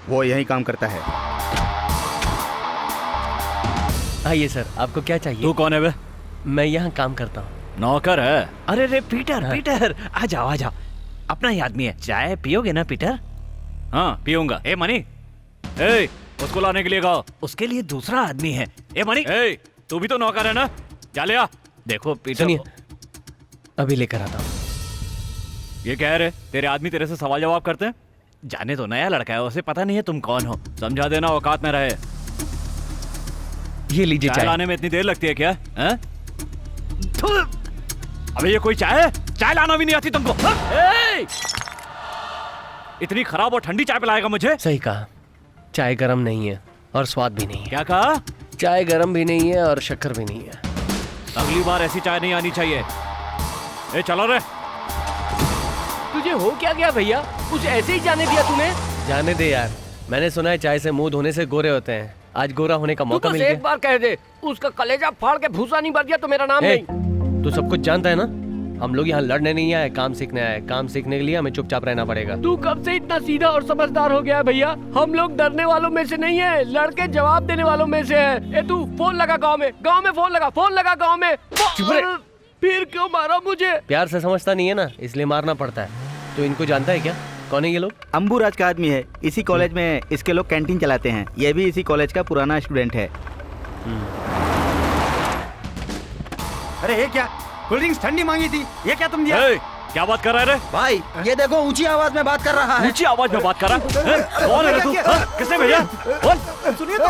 वो यहीं काम करता है। आइए सर, आपको क्या चाहिए? तू कौन है बे? मैं यहाँ काम करता हूँ। नौकर है? अरे रे पीटर, पीटर आ जाओ आ जाओ, अपना ही आदमी है। चाय पियोगे ना पीटर? हाँ पीऊंगा। ए मनी, ए उसको लाने के लिए कहो। उसके लिए दूसरा आदमी है। ए मनी, ए तू भी तो नौकर है ना, जा ले आ। देखो पीटर, सुनिए, अभी लेकर आता हूँ। ये कह रहे तेरे आदमी तेरे से सवाल जवाब करते हैं? जाने तो नया लड़का है, उसे पता नहीं है तुम कौन हो। समझा देना औकात में रहे। ये लीजिए चाय चाय। लाने में इतनी देर लगती है क्या? हैं? अबे ये कोई चाय है? चाय लाना भी नहीं आती तुमको? ए! इतनी खराब और ठंडी चाय पिलाएगा मुझे? सही कहा, चाय गरम नहीं है और स्वाद भी नहीं है। क्या कहा? चाय गरम भी नहीं है और शक्कर भी नहीं है। अगली बार ऐसी चाय नहीं आनी चाहिए। ए चलो रे। तुझे हो क्या गया भैया? कुछ ऐसे ही जाने दिया तूने? जाने दे यार, मैंने सुना है चाय से मुंह धोने से गोरे होते हैं। आज गोरा होने का मौका मिल गया। एक बार कह दे, उसका कलेजा फाड़ के भूसा नहीं भर दिया तो मेरा नाम नहीं। तू सब कुछ जानता है ना? हम लोग यहाँ लड़ने नहीं आए, काम सीखने आए। काम सीखने के लिए हमें चुपचाप रहना पड़ेगा। तू कब से इतना सीधा और समझदार हो गया है भैया? हम लोग डरने वालों में से नहीं है, लड़के जवाब देने वालों में से है। ए तू फोन लगा गांव में फोन लगा गांव में। फिर क्यों मारा मुझे? प्यार से समझता नहीं है ना, इसलिए मारना पड़ता है। तो इनको जानता है क्या? कौन है ये लोग? अंबुराज का आदमी है। इसी कॉलेज में इसके लोग कैंटीन चलाते हैं। ये भी इसी कॉलेज का पुराना स्टूडेंट है। अरे ये क्या, कोल्ड ड्रिंक्स ठंडी मांगी थी, ये क्या तुम दिया? ए, क्या बात कर रहा है रे? भाई ये देखो, ऊंची आवाज में बात कर रहा है। ऊंची आवाज में बात कर रहा है? कौन है रे तू? हाँ? किसने भेजा? बोल। सुनिए तो,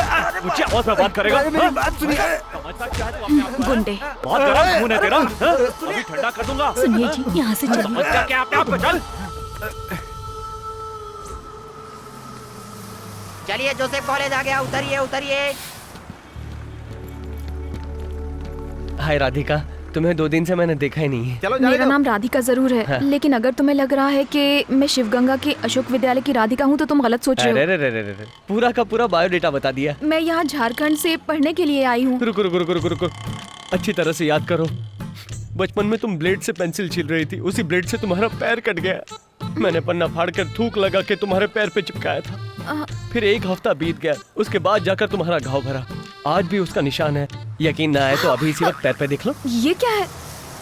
ऊंची आवाज में बात करेगा? मेरी बात सुनिए। समझता क्या है तू अपने आप को? गुंडे, बहुत गरम खून है तेरा। हाँ? अभी ठंडा कर दूंगा। सुनिए जी, यहाँ से चलिए। समझता क्या अपने आप को? चल। चलिए, जोसेफ कॉलेज आ गया, उतरिए उतरिए। हाय राधिका, तुम्हें 2 दिन से मैंने देखा ही नहीं है। चलो जाने मेरा दो। नाम राधिका जरूर है, हाँ। लेकिन अगर तुम्हें लग रहा है कि मैं शिवगंगा के अशोक विद्यालय की राधिका हूँ तो तुम गलत सोच रहे अरे हो। रे रे रे रे, पूरा का पूरा बायोडेटा बता दिया। मैं यहाँ झारखंड से पढ़ने के लिए आई हूँ। रुको रुको रुको रुको रुको, अच्छी तरह से याद करो। बचपन में तुम ब्लेड से पेंसिल छील रही थी, उसी ब्लेड से तुम्हारा पैर कट गया। मैंने पन्ना फाड़ कर थूक लगा के तुम्हारे पैर पे चिपकाया था। फिर 1 हफ्ता बीत गया, उसके बाद जाकर तुम्हारा घाव भरा। आज भी उसका निशान है। यकीन ना आए तो अभी इसी वक्त पैर पे देख लो। ये क्या है?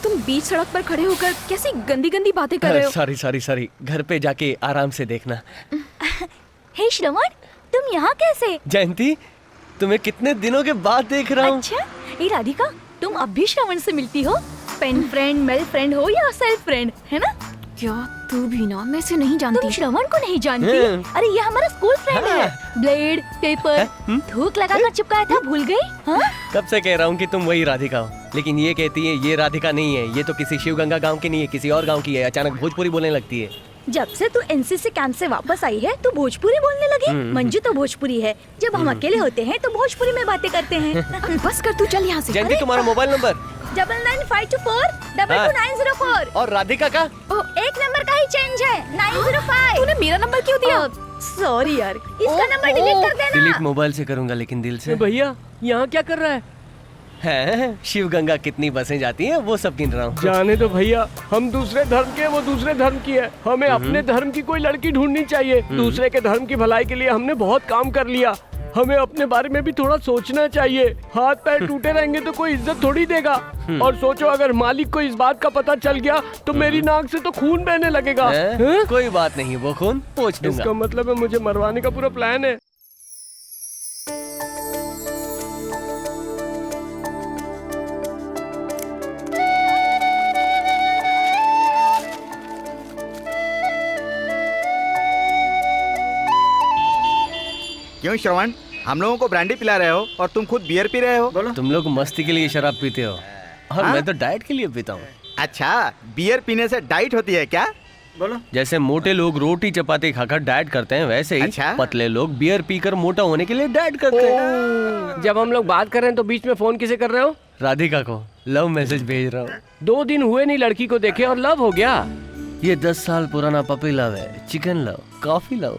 तुम बीच सड़क पर खड़े होकर कैसी गंदी गंदी बातें कर रहे हो। सारी सारी सारी, घर पे जाके आराम से देखना। हे श्रवण, तुम यहाँ कैसे? जयंती, तुम्हें कितने दिनों के बाद देख रहा हूँ। अच्छा, ये राधिका, तुम अब भी श्रवण से मिलती हो? पेन फ्रेंड, मेल फ्रेंड हो या सेल्फ फ्रेंड, है ना? क्या तू भी ना? मैं से नहीं जानती। तुम श्रवण को नहीं जानती? अरे ये हमारा स्कूल फ्रेंड है। ब्लेड, पेपर, थूक लगाकर चिपकाया था, भूल गई? हाँ? कब से कह रहा हूँ कि तुम वही राधिका हो, लेकिन ये कहती है ये राधिका नहीं है, ये तो किसी शिवगंगा गांव की नहीं है, किसी और गांव की है। अचानक भोजपुरी बोलने लगती है। जब से तू एनसीसी कैंप से वापस आई है, तू भोजपुरी बोलने लगी। मंजू तो भोजपुरी है। जब हम अकेले होते हैं तो भोजपुरी में बातें करते हैं। बस कर, तू चल यहाँ से। जयंती, तुम्हारा मोबाइल नंबर? 9952422904। और राधिका का? एक नंबर का ही चेंज है, 905। तूने मेरा नंबर क्यों दिया? सॉरी यार, इसका नंबर डिलीट कर देना। डिलीट मोबाइल से करूंगा, लेकिन दिल से। भैया यहाँ क्या कर रहा है? शिवगंगा कितनी बसें जाती हैं वो सब गिन रहा हूँ। जाने दो भैया, हम दूसरे धर्म के, वो दूसरे धर्म की है। हमें अपने धर्म की कोई लड़की ढूंढनी चाहिए। दूसरे के धर्म की भलाई के लिए हमने बहुत काम कर लिया। हमें अपने बारे में भी थोड़ा सोचना चाहिए। हाथ पैर टूटे रहेंगे तो कोई इज्जत थोड़ी देगा। और सोचो, अगर मालिक को इस बात का पता चल गया तो मेरी नाक से तो खून बहने लगेगा। कोई बात नहीं, वो खून पोंछ दूंगा। इसका मतलब है मुझे मरवाने का पूरा प्लान है। क्यों श्रवण, हम लोगों को ब्रांडी पिला रहे हो और तुम खुद बियर पी रहे हो? तुम लोग मस्ती के लिए शराब पीते हो और मैं तो डाइट के लिए पीता हूँ। अच्छा, बियर पीने से डाइट होती है क्या? बोलो। जैसे मोटे लोग रोटी चपाती खाकर डाइट करते हैं, वैसे ही अच्छा? पतले लोग बियर पीकर मोटा होने के लिए डाइट करते हैं। जब हम लोग बात कर रहे हैं तो बीच में फोन किसे कर रहे हो? राधिका को लव मैसेज भेज रहा हूँ। 2 दिन हुए नहीं लड़की को देखे और लव हो गया। ये 10 साल पुराना पपी लव है, चिकन लव, कॉफी लव।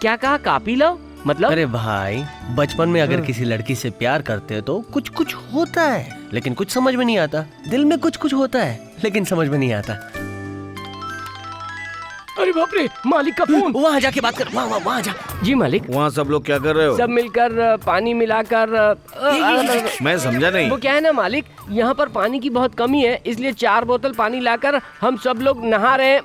क्या कहा? कापी लव मतलब? अरे भाई, बचपन में अगर किसी लड़की से प्यार करते हो तो कुछ कुछ होता है, लेकिन कुछ समझ में नहीं आता। दिल में कुछ कुछ होता है, लेकिन समझ में नहीं आता। अरे बाप रे, मालिक का फोन। वहाँ जाके बात कर, वहाँ जा। जी मालिक। वहाँ सब लोग क्या कर रहे हो? सब मिलकर पानी मिलाकर मैं समझा नहीं। वो क्या है ना मालिक, यहाँ पर पानी की बहुत कमी है, इसलिए 4 बोतल पानी लाकर हम सब लोग नहा रहे हैं।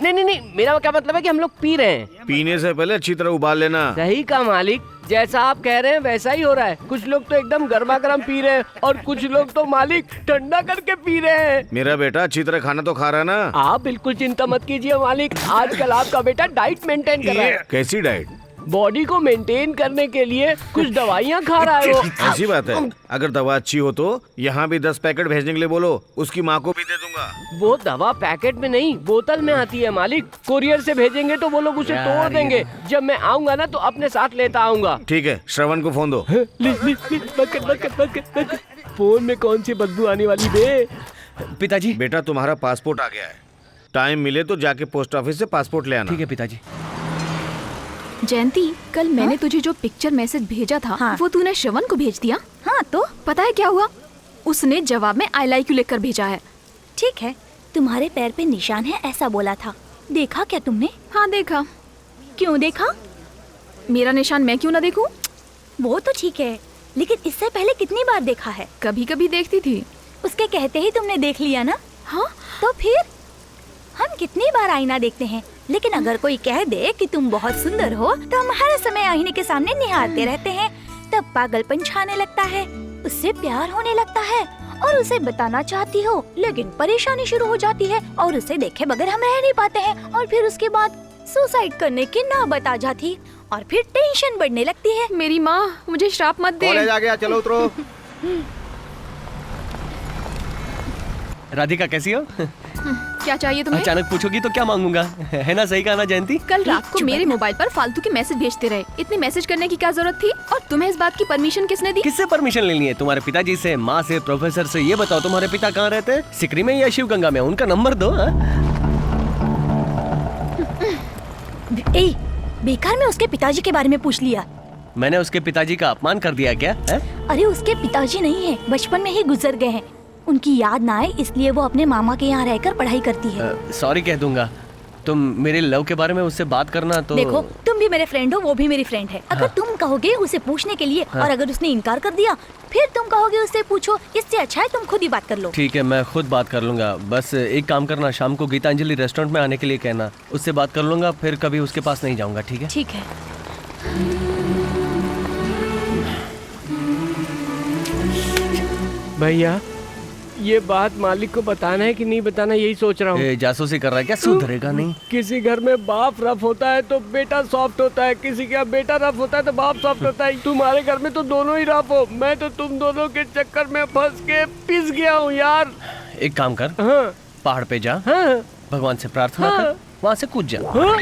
नहीं, मेरा क्या मतलब है कि हम लोग पी रहे हैं। पीने से पहले अच्छी तरह उबाल लेना। सही कहा मालिक, जैसा आप कह रहे हैं वैसा ही हो रहा है। कुछ लोग तो एकदम गर्मा गर्म पी रहे हैं और कुछ लोग तो मालिक ठंडा करके पी रहे हैं। मेरा बेटा अच्छी तरह खाना तो खा रहा है ना? आप बिल्कुल चिंता मत कीजिए मालिक, आजकल आपका बेटा डाइट मेंटेन कर रहा है। कैसी डाइट? बॉडी को मेंटेन करने के लिए कुछ दवाइयाँ खा रहा है वो। ऐसी बात है, अगर दवा अच्छी हो तो यहाँ भी 10 पैकेट भेजने के लिए बोलो, उसकी माँ को भी दे दूंगा। वो दवा पैकेट में नहीं, बोतल में आती है मालिक। कोरियर से भेजेंगे तो वो लोग उसे तोड़ देंगे। जब मैं आऊंगा ना तो अपने साथ लेता आऊंगा। ठीक है, श्रवण को फोन दो। फोन में कौन सी बदबू आने वाली बे? पिताजी। बेटा तुम्हारा पासपोर्ट आ गया है, टाइम मिले तो जाके पोस्ट ऑफिस से पासपोर्ट ले आना। ठीक है पिताजी। जयंती, कल मैंने तुझे जो पिक्चर मैसेज भेजा था वो तूने श्रवण को भेज दिया? हाँ तो पता है क्या हुआ? उसने जवाब में आई लाइक यू लिखकर भेजा है। ठीक है, तुम्हारे पैर पे निशान है ऐसा बोला था, देखा क्या तुमने? हाँ देखा। क्यों देखा? मेरा निशान मैं क्यों ना देखूं? वो तो ठीक है, लेकिन इससे पहले कितनी बार देखा है? कभी कभी देखती थी। उसके कहते ही तुमने देख लिया ना? हाँ तो फिर हम कितनी बार आईना देखते हैं, लेकिन अगर कोई कह दे कि तुम बहुत सुंदर हो तो हम हर समय आईने के सामने निहारते रहते हैं। तब पागलपन छाने लगता है, उससे प्यार होने लगता है और उसे बताना चाहती हो, लेकिन परेशानी शुरू हो जाती है और उसे देखे बगैर हम रह नहीं पाते हैं। और फिर उसके बाद सुसाइड करने की नौबत आ जाती और फिर टेंशन बढ़ने लगती है। मेरी माँ, मुझे श्राप मत दे। कॉलेज आ गया, चलो उतरो। राधिका कैसी हो? क्या चाहिए तुम्हें? अचानक पूछोगी तो क्या मांगूंगा, है ना? सही कहा ना जयंती? कल रात को मेरे मोबाइल पर फालतू के मैसेज भेजते रहे। इतनी मैसेज करने की क्या जरूरत थी? और तुम्हें इस बात की परमिशन किसने दी? किससे परमिशन लेनी है? तुम्हारे पिताजी से, माँ से, प्रोफेसर से? ये बताओ तुम्हारे पिता कहाँ रहते हैं? सिकरी में या शिवगंगा में? उनका नंबर दो। बेकार में उसके पिताजी के बारे में पूछ लिया। मैंने उसके पिताजी का अपमान कर दिया क्या? अरे उसके पिताजी नहीं है, बचपन में ही गुजर गए हैं। उनकी याद ना आए इसलिए वो अपने मामा के यहाँ रहकर पढ़ाई करती है। सॉरी कह दूंगा। तुम मेरे लव के बारे में उससे बात करना तो। देखो, तुम भी मेरे फ्रेंड हो, वो भी मेरी फ्रेंड है। अगर तुम कहोगे उसे पूछने के लिए और अगर उसने इनकार कर दिया, फिर तुम कहोगे उससे पूछो। इससे अच्छा है तुम खुद ही बात कर लो। ठीक है, मैं खुद बात कर लूंगा। बस एक काम करना, शाम को गीतांजलि रेस्टोरेंट में आने के लिए कहना, उससे बात कर लूंगा। फिर कभी उसके पास नहीं जाऊंगा। ठीक है? ठीक है। भैया, ये बात मालिक को बताना है कि नहीं बताना, यही सोच रहा हूँ। जासूसी कर रहा है क्या? सुधरेगा नहीं। किसी घर में बाप रफ होता है तो बेटा सॉफ्ट होता है, किसी का बेटा रफ होता है तो बाप सॉफ्ट होता है। तुम्हारे घर में तो दोनों ही रफ हो। मैं तो तुम दोनों के चक्कर में फंस के पिस गया हूँ यार। एक काम कर, हाँ पहाड़ पे जा, हाँ भगवान से प्रार्थना कर, वहाँ से कूद जा, हाँ।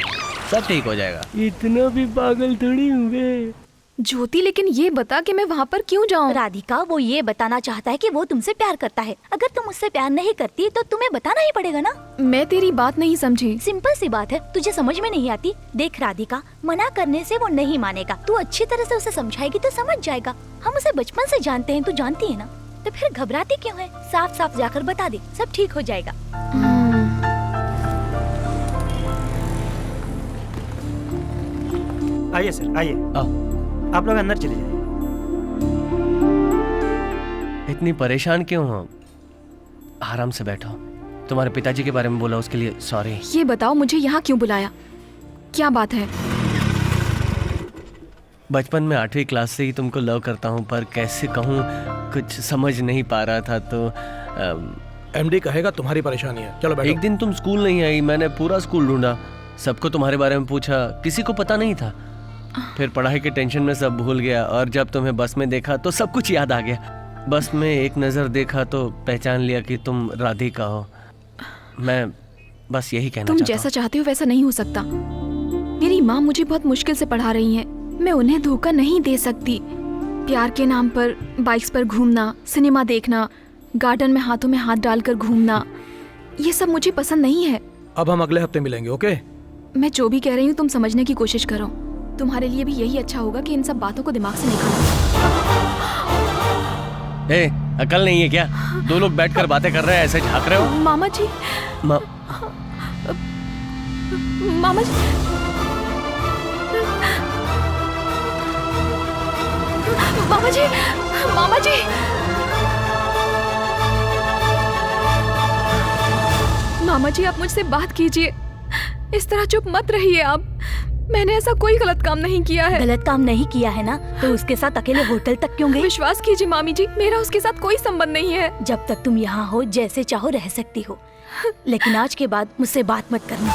सब ठीक हो जाएगा। इतना भी पागल थोड़ी हुए। ज्योति, लेकिन ये बता कि मैं वहाँ पर क्यों जाऊँ? राधिका, वो ये बताना चाहता है कि वो तुमसे प्यार करता है। अगर तुम उससे प्यार नहीं करती तो तुम्हें बताना ही पड़ेगा ना। मैं तेरी बात नहीं समझी। सिंपल सी बात है, तुझे समझ में नहीं आती। देख राधिका, मना करने से वो नहीं मानेगा। तू अच्छी तरह से उसे समझाएगी तो समझ जाएगा। हम उसे बचपन से जानते हैं, तू जानती है ना। तो फिर घबराती क्यों है? साफ साफ जाकर बता दे, सब ठीक हो जाएगा। आइए सर, आइए। आप लोग अंदर चले जाइए। इतनी परेशान क्यों हो? आराम से बैठो। तुम्हारे पिताजी के बारे में बोला, उसके लिए सॉरी। ये बताओ, मुझे यहाँ क्यों बुलाया? क्या बात है? बचपन में 8वीं क्लास से ही तुमको लव करता हूँ, पर कैसे कहूँ, कुछ समझ नहीं पा रहा था। तो एमडी कहेगा तुम्हारी परेशानी है। चलो बैठो। एक दिन तुम स्कूल नहीं आई, मैंने पूरा स्कूल ढूंढा, सबको तुम्हारे बारे में पूछा, किसी को पता नहीं था। फिर पढ़ाई के टेंशन में सब भूल गया और जब तुम्हें बस में देखा तो सब कुछ याद आ गया। बस में एक नज़र देखा तो पहचान लिया कि तुम राधिका हो। मैं बस यही कहना चाहता हूँ। तुम जैसा चाहते हो वैसा नहीं हो सकता। मेरी माँ मुझे बहुत मुश्किल से पढ़ा रही हैं। मैं उन्हें धोखा नहीं दे सकती। प्यार के नाम पर बाइक्स पर घूमना, सिनेमा देखना, गार्डन में हाथों में हाथ डालकर घूमना, ये सब मुझे पसंद नहीं है। अब हम अगले हफ्ते मिलेंगे, ओके? मैं जो भी कह रही हूँ तुम समझने की कोशिश करो। तुम्हारे लिए भी यही अच्छा होगा कि इन सब बातों को दिमाग से निकालो। ए, अकल नहीं है क्या? 2 लोग बैठकर बातें कर रहे हैं, ऐसे झांक रहे हो? मामा जी। मामा जी, मामा जी, मामा जी, मामा जी, आप मुझसे बात कीजिए। इस तरह चुप मत रहिए आप। मैंने ऐसा कोई गलत काम नहीं किया है। गलत काम नहीं किया है ना, तो उसके साथ अकेले होटल तक क्यों गई? विश्वास कीजिए मामी जी, मेरा उसके साथ कोई संबंध नहीं है। जब तक तुम यहाँ हो जैसे चाहो रह सकती हो, लेकिन आज के बाद मुझसे बात मत करना।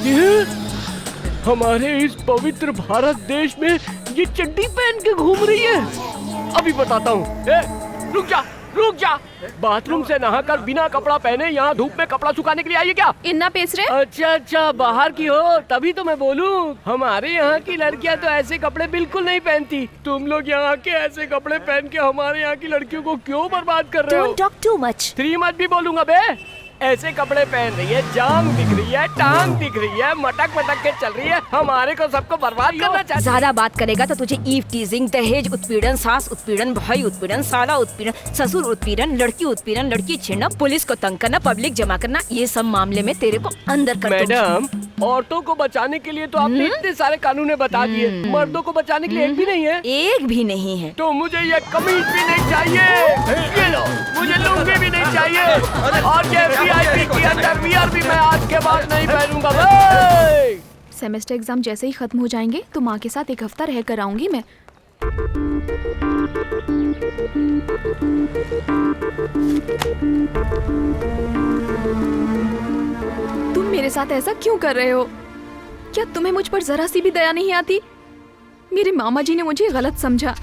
ये हमारे इस पवित्र भारत देश में ये चड्डी पहन के घूम रही है। अभी बताता हूँ। रुक जा, रुक जा। बाथरूम से नहाकर बिना कपड़ा पहने यहाँ धूप में कपड़ा सुखाने के लिए आई है क्या? इन्ना पेस रहे? अच्छा अच्छा, बाहर की हो तभी तो मैं बोलूँ। हमारे यहाँ की लड़कियाँ तो ऐसे कपड़े बिल्कुल नहीं पहनती। तुम लोग यहाँ के ऐसे कपड़े पहन के हमारे यहाँ की लड़कियों को क्यों बर्बाद कर रहे हो? Don't talk too much. 3 मत भी बोलूंगा बे। ऐसे कपड़े पहन रही है, जांग दिख रही है, टांग दिख रही है, मटक मटक के चल रही है, हमारे को सबको बर्बाद करना चाहती है। ज्यादा बात करेगा तो तुझे ईव टीजिंग, दहेज उत्पीड़न, सास उत्पीड़न, भाई उत्पीड़न, साला उत्पीड़न, ससुर उत्पीड़न, लड़की छेड़ना, पुलिस को तंग करना, पब्लिक जमा करना, ये सब मामले में तेरे को अंदर कर दूंगी। मैडम, औरतों को बचाने के लिए तो आपने इतने सारे कानून बता दिए, मर्दों को बचाने के लिए एक भी नहीं है। एक भी नहीं है। तो मुझे ये कमीज भी नहीं चाहिए, ये लो, मुझे लुंगी भी नहीं चाहिए, और ये वीआईपी की अंडरवियर भी मैं आज के बाद नहीं पहनूंगा। सेमेस्टर एग्जाम जैसे ही खत्म हो जाएंगे तो माँ के साथ 1 हफ्ता रह कर आऊंगी मैं। तुम मेरे साथ ऐसा क्यों कर रहे हो? क्या तुम्हें मुझ पर जरा सी भी दया नहीं आती? मेरे मामा जी ने मुझे गलत समझा।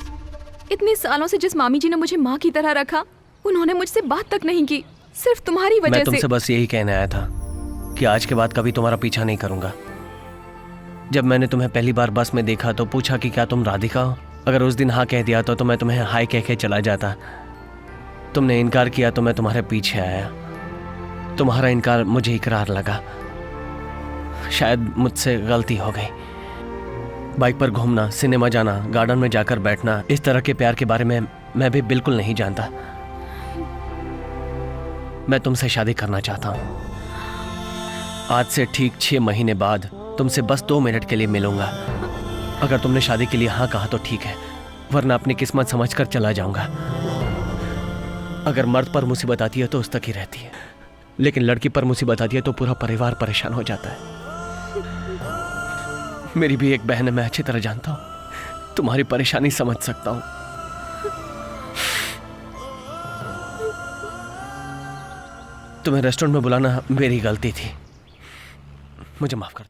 इतने सालों से जिस मामी जी ने मुझे माँ की तरह रखा, उन्होंने मुझसे बात तक नहीं की, सिर्फ तुम्हारी वजह से। मैं तुमसे बस यही कहने आया था कि आज के बाद कभी तुम्हारा पीछा नहीं करूंगा। जब मैंने तुम्हें पहली बार बस में देखा तो पूछा कि क्या तुम राधिका हो। अगर उस दिन हाँ कह दिया तो मैं तुम्हें हाय कह के चला जाता। तुमने इनकार किया तो मैं तुम्हारे पीछे आया। तुम्हारा इनकार मुझे इकरार लगा। शायद मुझसे गलती हो गई। बाइक पर घूमना, सिनेमा जाना, गार्डन में जाकर बैठना, इस तरह के प्यार के बारे में मैं भी बिल्कुल नहीं जानता। मैं तुमसे शादी करना चाहता हूँ। आज से ठीक 6 महीने बाद तुमसे बस 2 मिनट के लिए मिलूंगा। अगर तुमने शादी के लिए हाँ कहा तो ठीक है, वरना अपनी किस्मत समझकर चला जाऊंगा। अगर मर्द पर मुसीबत आती है तो उस तक ही रहती है, लेकिन लड़की पर मुसीबत आती है तो पूरा परिवार परेशान हो जाता है। मेरी भी एक बहन है, मैं अच्छी तरह जानता हूं। तुम्हारी परेशानी समझ सकता हूं। तुम्हें रेस्टोरेंट में बुलाना मेरी गलती थी, मुझे माफ कर दो।